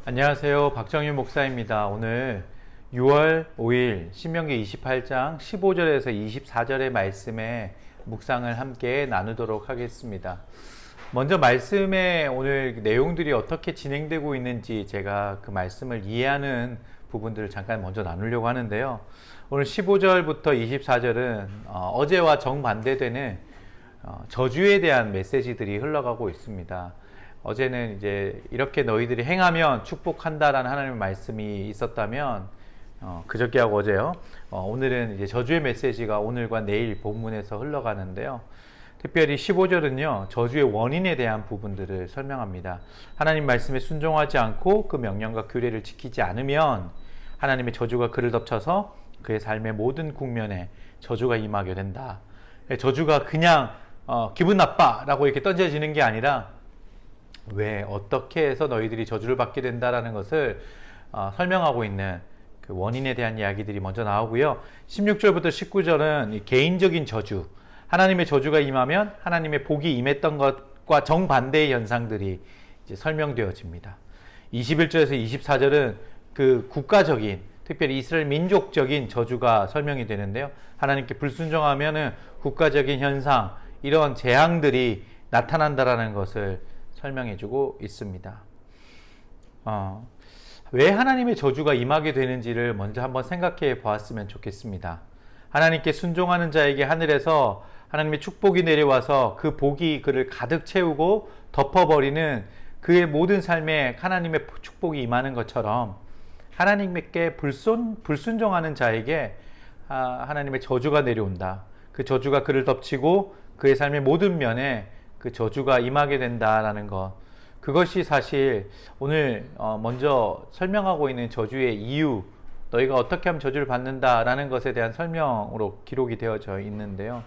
안녕하세요. 박정윤 목사입니다. 오늘 6월 5일 신명기 28장 15절에서 24절의 말씀에 묵상을 함께 나누도록 하겠습니다. 먼저 말씀의 오늘 내용들이 어떻게 진행되고 있는지 제가 그 말씀을 이해하는 부분들을 잠깐 먼저 나누려고 하는데요. 오늘 15절부터 24절은 어제와 정반대되는 저주에 대한 메시지들이 흘러가고 있습니다. 어제는 이제 이렇게 너희들이 행하면 축복한다라는 하나님의 말씀이 있었다면 그저께하고 어제요. 오늘은 이제 저주의 메시지가 오늘과 내일 본문에서 흘러가는데요. 특별히 15절은요, 저주의 원인에 대한 부분들을 설명합니다. 하나님 말씀에 순종하지 않고 그 명령과 규례를 지키지 않으면 하나님의 저주가 그를 덮쳐서 그의 삶의 모든 국면에 저주가 임하게 된다. 저주가 그냥 기분 나빠라고 이렇게 던져지는 게 아니라 왜 어떻게 해서 너희들이 저주를 받게 된다라는 것을 설명하고 있는 그 원인에 대한 이야기들이 먼저 나오고요. 16절부터 19절은 개인적인 저주, 하나님의 저주가 임하면 하나님의 복이 임했던 것과 정반대의 현상들이 이제 설명되어집니다. 21절에서 24절은 그 국가적인, 특별히 이스라엘 민족적인 저주가 설명이 되는데요. 하나님께 불순종하면은 국가적인 현상, 이런 재앙들이 나타난다라는 것을 설명해주고 있습니다. 왜 하나님의 저주가 임하게 되는지를 먼저 한번 생각해 보았으면 좋겠습니다. 하나님께 순종하는 자에게 하늘에서 하나님의 축복이 내려와서 그 복이 그를 가득 채우고 덮어버리는 그의 모든 삶에 하나님의 축복이 임하는 것처럼 하나님께 불순종하는 자에게 하나님의 저주가 내려온다. 그 저주가 그를 덮치고 그의 삶의 모든 면에 그 저주가 임하게 된다라는 것, 그것이 사실 오늘 먼저 설명하고 있는 저주의 이유, 너희가 어떻게 하면 저주를 받는다라는 것에 대한 설명으로 기록이 되어져 있는데요.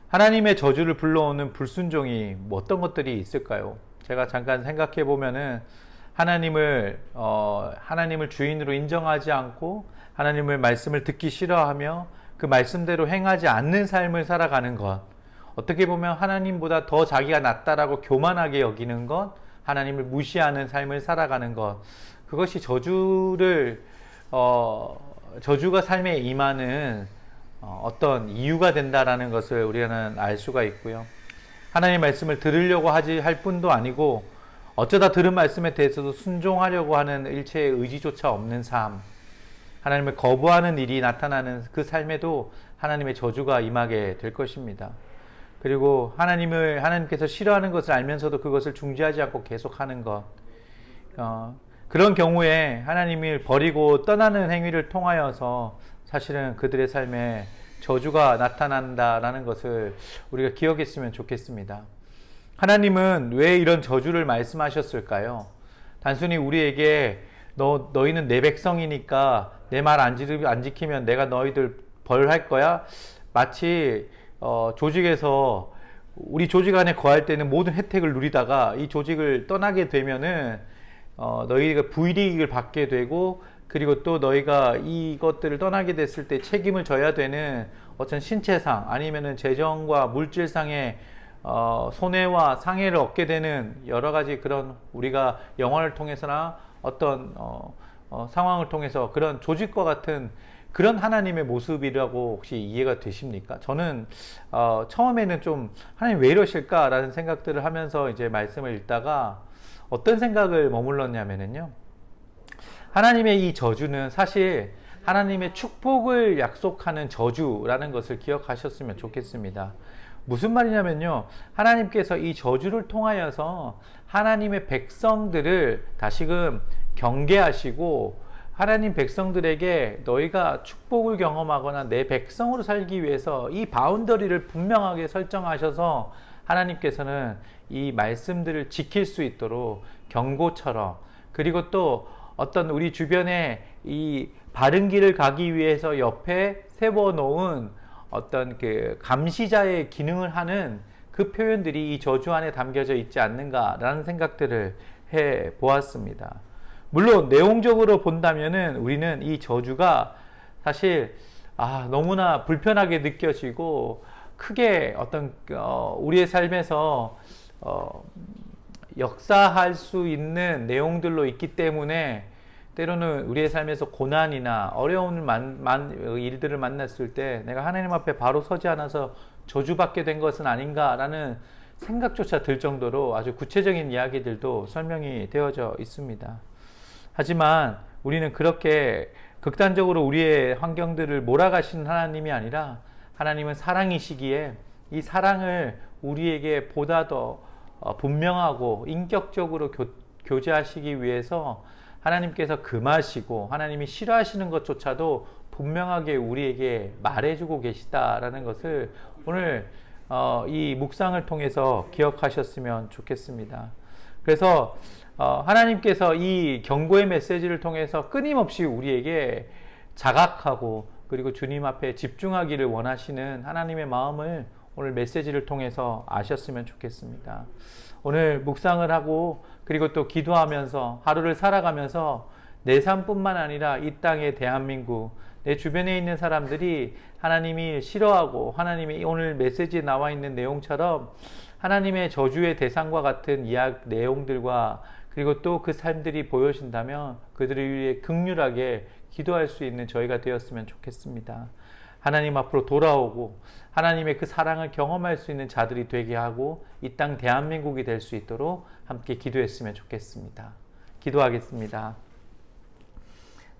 하나님의 저주를 불러오는 불순종이 뭐 어떤 것들이 있을까요? 제가 잠깐 생각해 보면은 하나님을 주인으로 인정하지 않고 하나님의 말씀을 듣기 싫어하며 그 말씀대로 행하지 않는 삶을 살아가는 것, 어떻게 보면 하나님보다 더 자기가 낫다라고 교만하게 여기는 것, 하나님을 무시하는 삶을 살아가는 것, 그것이 저주가 삶에 임하는 어떤 이유가 된다라는 것을 우리는 알 수가 있고요. 하나님의 말씀을 들으려고 할 뿐도 아니고 어쩌다 들은 말씀에 대해서도 순종하려고 하는 일체의 의지조차 없는 삶, 하나님을 거부하는 일이 나타나는 그 삶에도 하나님의 저주가 임하게 될 것입니다. 그리고 하나님께서 싫어하는 것을 알면서도 그것을 중지하지 않고 계속하는 것, 그런 경우에 하나님을 버리고 떠나는 행위를 통하여서 사실은 그들의 삶에 저주가 나타난다라는 것을 우리가 기억했으면 좋겠습니다. 하나님은 왜 이런 저주를 말씀하셨을까요? 단순히 우리에게 너희는 내 백성이니까 내 말 안 지키면 내가 너희들 벌할 거야? 마치 조직에서 우리 조직 안에 거할 때는 모든 혜택을 누리다가 이 조직을 떠나게 되면은 너희가 불이익을 받게 되고, 그리고 또 너희가 이것들을 떠나게 됐을 때 책임을 져야 되는 어떤 신체상 아니면은 재정과 물질상의 손해와 상해를 얻게 되는 여러 가지 그런, 우리가 영화를 통해서나 어떤 상황을 통해서 그런 조직과 같은 그런 하나님의 모습이라고 혹시 이해가 되십니까? 저는 처음에는 좀 하나님 왜 이러실까라는 생각들을 하면서 이제 말씀을 읽다가 어떤 생각을 머물렀냐면요, 하나님의 이 저주는 사실 하나님의 축복을 약속하는 저주라는 것을 기억하셨으면 좋겠습니다. 무슨 말이냐면요, 하나님께서 이 저주를 통하여서 하나님의 백성들을 다시금 경계하시고, 하나님 백성들에게 너희가 축복을 경험하거나 내 백성으로 살기 위해서 이 바운더리를 분명하게 설정하셔서 하나님께서는 이 말씀들을 지킬 수 있도록 경고처럼, 그리고 또 어떤 우리 주변에 이 바른 길을 가기 위해서 옆에 세워놓은 어떤 그 감시자의 기능을 하는 그 표현들이 이 저주 안에 담겨져 있지 않는가라는 생각들을 해 보았습니다. 물론 내용적으로 본다면은 우리는 이 저주가 사실 너무나 불편하게 느껴지고 크게 어떤 우리의 삶에서 역사할 수 있는 내용들로 있기 때문에 때로는 우리의 삶에서 고난이나 어려운 일들을 만났을 때 내가 하나님 앞에 바로 서지 않아서 저주받게 된 것은 아닌가라는 생각조차 들 정도로 아주 구체적인 이야기들도 설명이 되어져 있습니다. 하지만 우리는 그렇게 극단적으로 우리의 환경들을 몰아가시는 하나님이 아니라 하나님은 사랑이시기에 이 사랑을 우리에게 보다 더 분명하고 인격적으로 교제하시기 위해서 하나님께서 금하시고 하나님이 싫어하시는 것조차도 분명하게 우리에게 말해주고 계시다라는 것을 오늘 이 묵상을 통해서 기억하셨으면 좋겠습니다. 그래서 하나님께서 이 경고의 메시지를 통해서 끊임없이 우리에게 자각하고 그리고 주님 앞에 집중하기를 원하시는 하나님의 마음을 오늘 메시지를 통해서 아셨으면 좋겠습니다. 오늘 묵상을 하고 그리고 또 기도하면서 하루를 살아가면서 내 삶뿐만 아니라 이 땅의 대한민국, 내 주변에 있는 사람들이 하나님이 싫어하고 하나님이 오늘 메시지에 나와 있는 내용처럼 하나님의 저주의 대상과 같은 내용들과 그리고 또 그 삶들이 보여진다면 그들을 위해 긍휼하게 기도할 수 있는 저희가 되었으면 좋겠습니다. 하나님 앞으로 돌아오고 하나님의 그 사랑을 경험할 수 있는 자들이 되게 하고 이 땅 대한민국이 될 수 있도록 함께 기도했으면 좋겠습니다. 기도하겠습니다.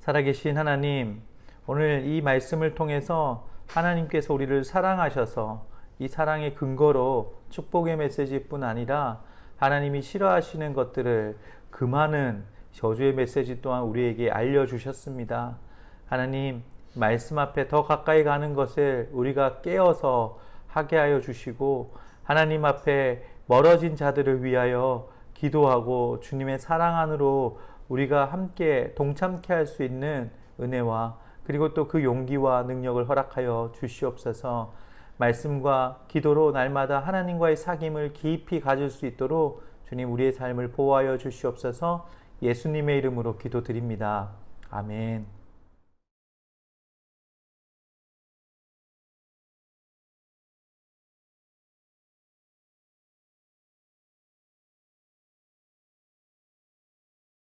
살아계신 하나님, 오늘 이 말씀을 통해서 하나님께서 우리를 사랑하셔서 이 사랑의 근거로 축복의 메시지뿐 아니라 하나님이 싫어하시는 것들을 금하는 저주의 메시지 또한 우리에게 알려주셨습니다. 하나님, 말씀 앞에 더 가까이 가는 것을 우리가 깨어서 하게 하여 주시고 하나님 앞에 멀어진 자들을 위하여 기도하고 주님의 사랑 안으로 우리가 함께 동참케 할 수 있는 은혜와 그리고 또 그 용기와 능력을 허락하여 주시옵소서. 말씀과 기도로 날마다 하나님과의 사귐을 깊이 가질 수 있도록 주님 우리의 삶을 보호하여 주시옵소서. 예수님의 이름으로 기도드립니다. 아멘.